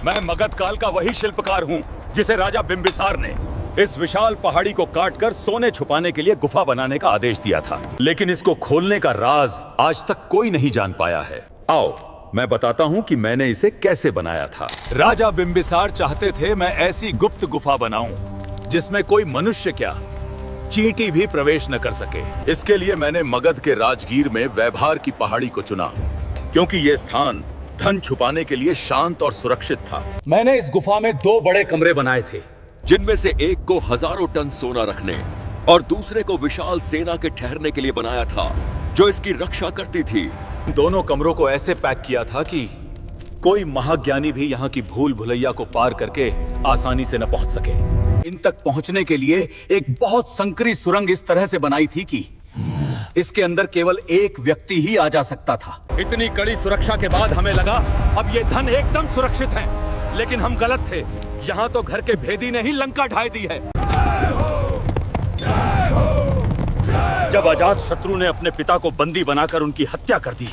मैं मगध काल का वही शिल्पकार हूँ जिसे राजा बिंबिसार ने इस विशाल पहाड़ी को काटकर सोने छुपाने के लिए गुफा बनाने का आदेश दिया था। लेकिन इसको खोलने का राज आज तक कोई नहीं जान पाया है। आओ मैं बताता हूँ कि मैंने इसे कैसे बनाया था। राजा बिंबिसार चाहते थे मैं ऐसी गुप्त गुफा बनाऊं जिसमें कोई मनुष्य क्या चींटी भी प्रवेश न कर सके। इसके लिए मैंने मगध के राजगीर में वैभार की पहाड़ी को चुना, क्योंकि ये स्थान धन छुपाने के लिए शांत और सुरक्षित था। मैंने इस गुफा में 2 बड़े कमरे बनाए थे, जिनमें से एक को हजारों टन सोना रखने और दूसरे को विशाल सेना के ठहरने के लिए बनाया था, जो इसकी रक्षा करती थी। दोनों कमरों को ऐसे पैक किया था कि कोई महाज्ञानी भी यहाँ की भूल भुलैया को पार करके आसानी से न पहुंच सके। इन तक पहुंचने के लिए एक बहुत संकरी सुरंग इस तरह से बनाई थी कि इसके अंदर केवल एक व्यक्ति ही आ जा सकता था। इतनी कड़ी सुरक्षा के बाद हमें लगा अब ये धन एकदम सुरक्षित है, लेकिन हम गलत थे। यहाँ तो घर के भेदी ने ही लंका ढाई दी है। जब अजात शत्रु ने अपने पिता को बंदी बनाकर उनकी हत्या कर दी,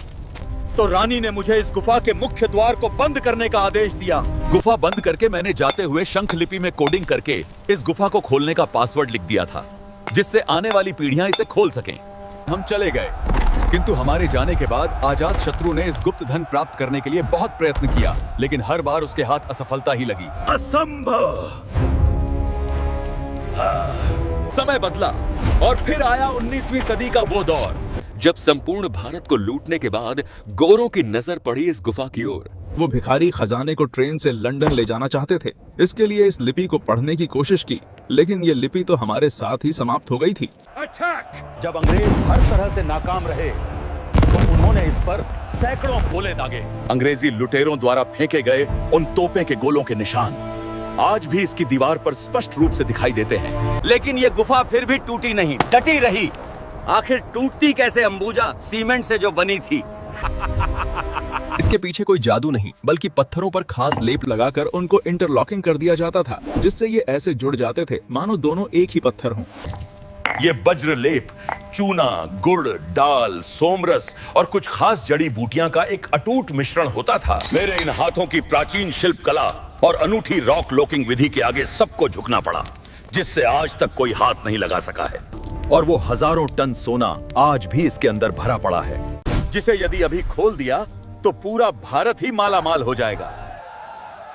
तो रानी ने मुझे इस गुफा के मुख्य द्वार को बंद करने का आदेश दिया। गुफा बंद करके मैंने जाते हुए शंख लिपि में कोडिंग करके इस गुफा को खोलने का पासवर्ड लिख दिया था, जिससे आने वाली पीढ़ियां इसे खोल सकें। हम चले गए, किंतु हमारे जाने के बाद अजात शत्रु ने इस गुप्त धन प्राप्त करने के लिए बहुत प्रयत्न किया, लेकिन हर बार उसके हाथ असफलता ही लगी। असंभव। समय बदला और फिर आया 19वीं सदी का वो दौर जब संपूर्ण भारत को लूटने के बाद गोरों की नजर पड़ी इस गुफा की ओर। वो भिखारी खजाने को ट्रेन से लंदन ले जाना चाहते थे। इसके लिए इस लिपि को पढ़ने की कोशिश की, लेकिन ये लिपि तो हमारे साथ ही समाप्त हो गई थी। जब अंग्रेज हर तरह से नाकाम रहे, तो उन्होंने इस पर सैकड़ों गोले दागे। अंग्रेजी लुटेरों द्वारा फेंके गए उन तोपों के गोलों के निशान आज भी इसकी दीवार पर स्पष्ट रूप से दिखाई देते हैं। लेकिन ये गुफा फिर भी टूटी नहीं, डटी रही। आखिर टूटती कैसे अंबुजा सीमेंट से जो बनी थी। इसके पीछे कोई जादू नहीं, बल्कि पत्थरों पर खास लेप लगाकर उनको इंटरलॉकिंग कर दिया जाता था, जिससे ये ऐसे जुड़ जाते थे मानो दोनों एक ही पत्थर हों। ये वज्र लेप चूना, गुड़, दाल, सोमरस और कुछ खास जड़ी बूटियां का एक अटूट मिश्रण होता था। मेरे इन हाथों की प्राचीन शिल्प कला और अनूठी रॉक लॉकिंग विधि के आगे सबको झुकना पड़ा, जिससे आज तक कोई हाथ नहीं लगा सका है। और वो हजारों टन सोना आज भी इसके अंदर भरा पड़ा है, जिसे यदि अभी खोल दिया तो पूरा भारत ही माला माल हो जाएगा।